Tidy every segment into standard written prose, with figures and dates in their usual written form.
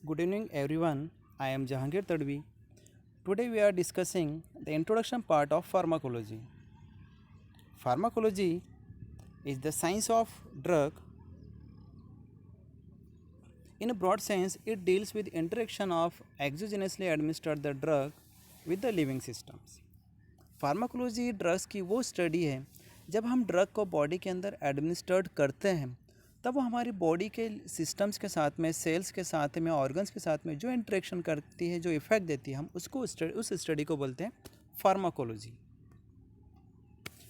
Good evening, everyone. I am Jahangir Tadvi. Today we are discussing the introduction part of pharmacology. Pharmacology is the science of drug. In a broad sense, it deals with interaction of exogenously administered the drug with the living systems. Pharmacology drugs की वो study है जब हम drug को body के अंदर administered करते हैं तब वो हमारी बॉडी के सिस्टम्स के साथ में सेल्स के साथ में ऑर्गन्स के साथ में जो इंटरेक्शन करती है जो इफेक्ट देती है हम उसको उस स्टडी को बोलते हैं pharmacology.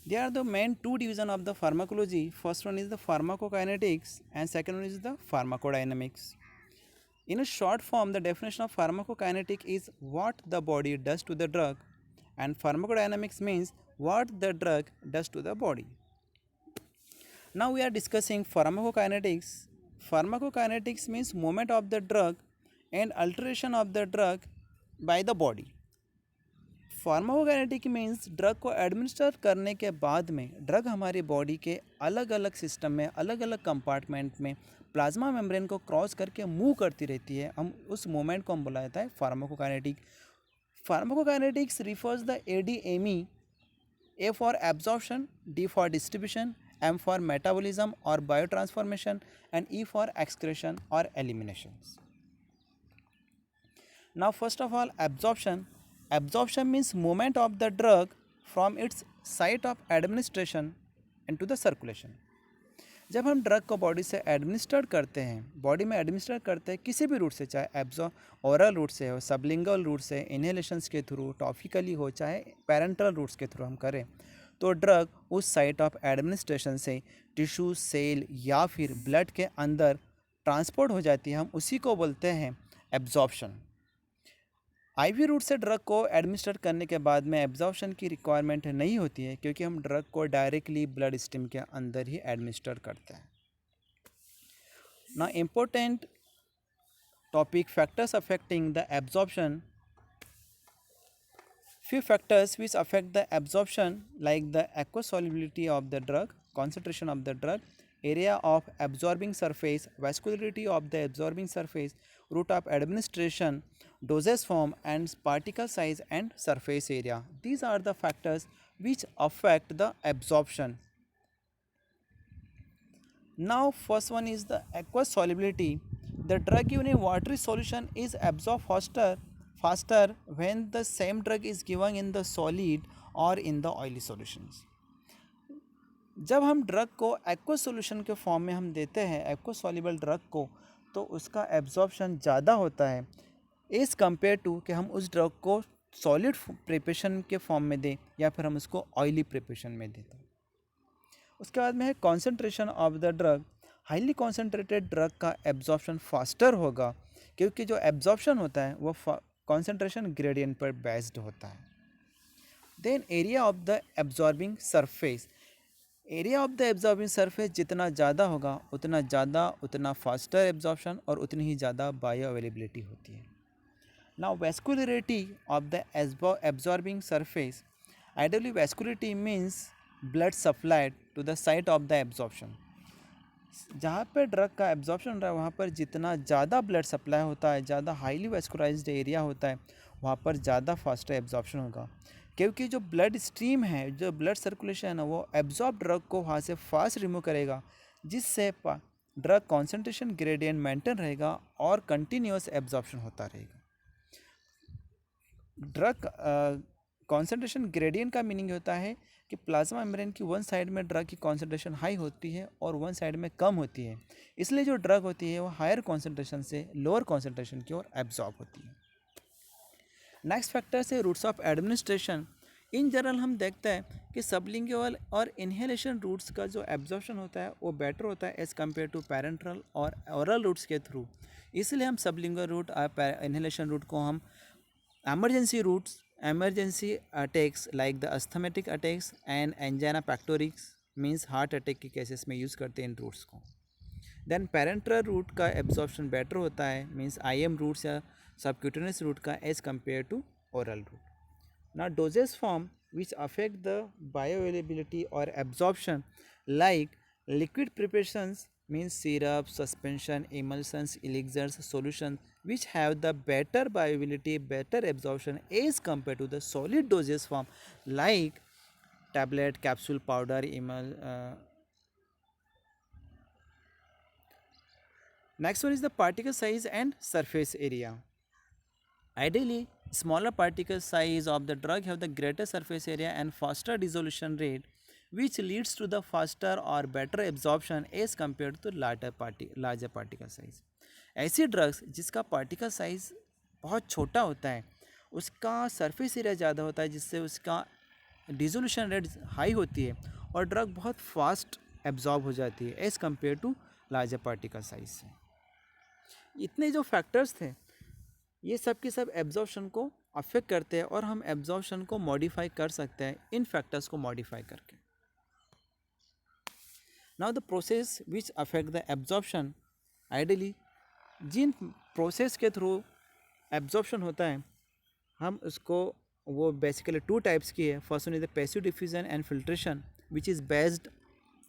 They are the main two division of the pharmacology. First one is the pharmacokinetics and second one is the pharmacodynamics. In a short form, the definition of pharmacokinetic is what the body does to the drug, and pharmacodynamics means what the drug does to the body. Now we are discussing pharmacokinetics. Pharmacokinetics means movement of the drug and alteration of the drug by the body. Pharmacokinetic means drug को administer करने के बाद में drug हमारी body के अलग अलग system में अलग अलग कंपार्टमेंट में प्लाज्मा मेम्ब्रेन को क्रॉस करके मूव करती रहती है. हम उस मूवमेंट को हम बोला जाता है pharmacokinetic. Pharmacokinetics refers the ADME. A for absorption, D for distribution, M for metabolism or biotransformation, and E for excretion or eliminations. Now first of all, absorption. Absorption means movement of the drug from its site of administration into the circulation. जब हम drug को body से administer करते हैं, body में administer करते हैं किसी भी रूट से, चाहे ओरल रूट से हो, सबलिंगल रूट से, इनहेलेशंस के थ्रू, टॉपिकली हो, चाहे पैरेंटल रूट्स के थ्रू हम करें, तो ड्रग उस साइट ऑफ एडमिनिस्ट्रेशन से टिश्यू, सेल या फिर ब्लड के अंदर ट्रांसपोर्ट हो जाती है. हम उसी को बोलते हैं एब्जॉर्प्शन. IV रूट से ड्रग को एडमिनिस्टर करने के बाद में एब्जॉर्प्शन की रिक्वायरमेंट नहीं होती है क्योंकि हम ड्रग को डायरेक्टली ब्लड स्ट्रीम के अंदर ही एडमिनिस्टर करते हैं. ना important topic factors affecting the absorption. Few factors which affect the absorption like the aqueous solubility of the drug, concentration of the drug, area of absorbing surface, vascularity of the absorbing surface, route of administration, dosage form and particle size and surface area. These are the factors which affect the absorption. Now first one is the aqueous solubility. The drug given in watery solution is absorbed faster when the same drug is given in the solid or in the oily solutions. जब हम drug को aqueous solution के form में हम देते हैं aqueous soluble drug को, तो उसका एब्जॉर्प्शन ज़्यादा होता है एज़ कम्पेयर टू कि हम उस ड्रग को सॉलिड प्रिपरेशन के फॉर्म में दें या फिर हम उसको ऑयली प्रिपरेशन में देते हैं. उसके बाद में है concentration of the drug. Highly concentrated drug का एब्जॉर्प्शन फास्टर होगा क्योंकि जो एब्जॉर्प्शन होता है वो कॉन्सेंट्रेशन ग्रेडियंट पर बेस्ड होता है. Then area of the absorbing surface. Area of the absorbing surface जितना ज़्यादा होगा उतना फास्टर एब्जॉर्प्शन और उतनी ही ज़्यादा बायो अवेलेबिलिटी होती है. Now vascularity of the absorbing surface. Ideally vascularity means blood supplied to the site of the absorption. जहाँ पर ड्रग का एब्जॉर्प्शन हो रहा है वहाँ पर जितना ज़्यादा ब्लड सप्लाई होता है, ज़्यादा हाईली वैस्कुलराइज्ड एरिया होता है, वहाँ पर ज़्यादा फास्टर एब्जॉर्प्शन होगा क्योंकि जो ब्लड स्ट्रीम है, जो ब्लड सर्कुलेशन है ना, वो एब्जॉर्ब ड्रग को वहाँ से फास्ट रिमूव करेगा जिससे ड्रग कॉन्सेंट्रेशन ग्रेडियंट मेंटेन रहेगा और कंटिन्यूस एब्जॉर्प्शन होता रहेगा. ड्रग कॉन्सेंट्रेशन ग्रेडियंट का मीनिंग होता है कि प्लाज्मा मेम्ब्रेन की वन साइड में ड्रग की कॉन्सेंट्रेशन हाई होती है और वन साइड में कम होती है, इसलिए जो ड्रग होती है वो हायर कॉन्सेंट्रेशन से लोअर कॉन्सेंट्रेशन की ओर एब्जॉर्ब होती है. नेक्स्ट फैक्टर है routes of administration. In general हम देखते हैं कि सबलिंगुअल और इनहेलेशन रूट्स का जो एब्जॉर्प्शन होता है वो बेटर होता है एज़ कम्पेयर टू पैरेंट्रल और ओरल रूट्स के थ्रू. इसलिए हम सबलिंगुअल रूट और इनहेलेशन रूट को हम emergency routes, emergency attacks like the asthmatic attacks and angina pectoris means heart attack के केसेस में यूज़ करते हैं इन रूट्स को. देन पैरेंट्रल रूट का एब्जॉर्प्शन बेटर होता है मीन्स IM रूट्स या सबक्यूटेनियस रूट का as compare to oral route. ना doses form which affect the bioavailability और absorption like liquid preparations means syrup, suspension, emulsions, elixirs, solutions which have the better bioavailability, better absorption as compared to the solid dosage form like tablet, capsule, powder, Next one is the particle size and surface area. Ideally, smaller particle size of the drug have the greater surface area and faster dissolution rate, which leads to the faster or better absorption as compared to larger particle size. ऐसी drugs जिसका particle size बहुत छोटा होता है उसका surface area ज़्यादा होता है जिससे उसका डिसोल्यूशन रेट हाई होती है और ड्रग बहुत फास्ट एब्जॉर्ब हो जाती है as compare to larger particle size से। इतने जो फैक्टर्स थे ये सब के सब एब्जॉर्प्शन को अफेक्ट करते हैं और हम एब्जॉर्प्शन को मॉडिफाई कर सकते हैं इन फैक्टर्स को मॉडिफाई करके। Now the process which affect the absorption, ideally जिन प्रोसेस के थ्रू एब्जॉर्प्शन होता है हम उसको वो बेसिकली टू टाइप्स की है। First one is the passive diffusion and filtration which is based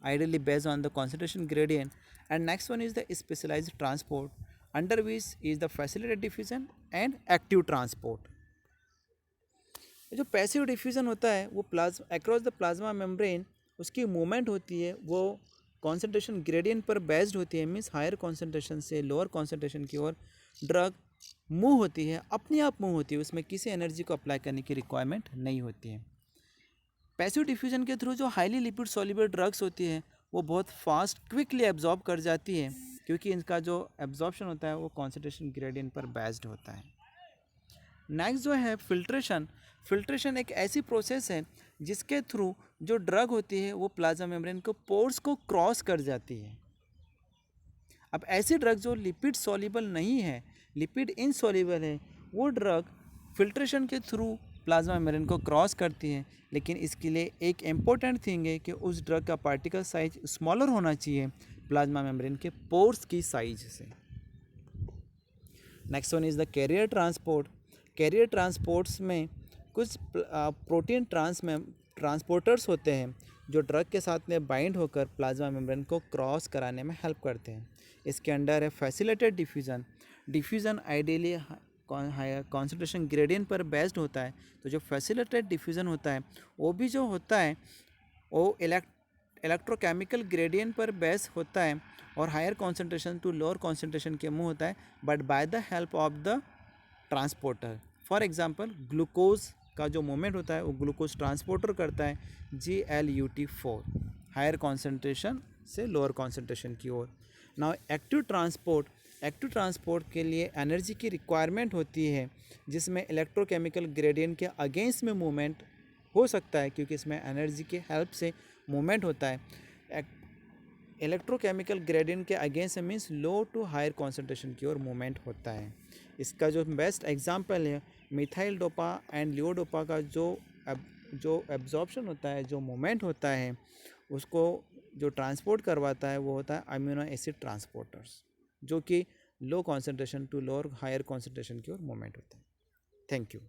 ideally based on the concentration gradient, and next one is the specialized transport under which is the facilitated diffusion and active transport। जो passive diffusion होता है वो across the plasma membrane उसकी movement होती है वो concentration gradient पर based होती है, मीन्स हायर कॉन्सेंट्रेशन से लोअर कॉन्सेंट्रेशन की ओर ड्रग मूव होती है, अपने आप मूव होती है, उसमें किसी एनर्जी को अप्लाई करने की रिक्वायरमेंट नहीं होती है। पैसिव डिफ्यूजन के थ्रू जो हाईली लिपिड सॉल्युबल ड्रग्स होती है वो बहुत फास्ट क्विकली एब्जॉर्ब कर जाती है क्योंकि इनका जो एब्जॉर्प्शन होता है वो कॉन्सेंट्रेशन ग्रेडियंट पर बेस्ड होता है। नेक्स्ट जो है फिल्ट्रेशन। फिल्ट्रेशन एक ऐसी प्रोसेस है जिसके थ्रू जो ड्रग होती है वो प्लाज्मा मेम्ब्रेन को पोर्स को क्रॉस कर जाती है। अब ऐसी ड्रग जो लिपिड सॉल्युबल नहीं है, लिपिड इनसॉल्युबल है, वो ड्रग फिल्ट्रेशन के थ्रू प्लाज्मा मेम्ब्रेन को क्रॉस करती है, लेकिन इसके लिए एक इम्पोर्टेंट थिंग है कि उस ड्रग का पार्टिकल साइज स्मॉलर होना चाहिए प्लाज्मा मेम्ब्रेन के पोर्स की साइज से। Next one is the carrier transport. Carrier transports में कुछ प्रोटीन ट्रांसपोर्टर्स होते हैं जो ड्रग के साथ में बाइंड होकर प्लाज्मा मेम्ब्रेन को क्रॉस कराने में हेल्प करते हैं। इसके अंडर है facilitated diffusion. Diffusion ideally concentration gradient पर बेस्ड होता है, तो जो फैसिलिटेटेड डिफ्यूज़न होता है वो भी जो होता है वो इलेक्ट्रोकेमिकल ग्रेडियंट पर बेस होता है और higher concentration to lower concentration के मुँह होता है, but by the help of the transporter. For example glucose का जो मूवमेंट होता है वो ग्लूकोज ट्रांसपोर्टर करता है GLUT4 हायर कॉन्सेंट्रेशन से लोअर कॉन्सेंट्रेशन की ओर। नाउ एक्टिव ट्रांसपोर्ट के लिए एनर्जी की रिक्वायरमेंट होती है जिसमें इलेक्ट्रोकेमिकल ग्रेडियंट के अगेंस्ट में मूवमेंट हो सकता है क्योंकि इसमें एनर्जी के हेल्प से मूवमेंट होता है। इलेक्ट्रोकेमिकल ग्रेडियंट के against means low to higher concentration की ओर मूवमेंट होता है। इसका जो बेस्ट एग्जांपल है मिथाइल डोपा एंड लियोडोपा का जो एब्जॉर्प्शन होता है, जो मूवमेंट होता है, उसको जो ट्रांसपोर्ट करवाता है वो होता है अमीनो एसिड ट्रांसपोर्टर्स, जो कि low concentration to lower higher concentration की ओर मूवमेंट होता है। Thank you.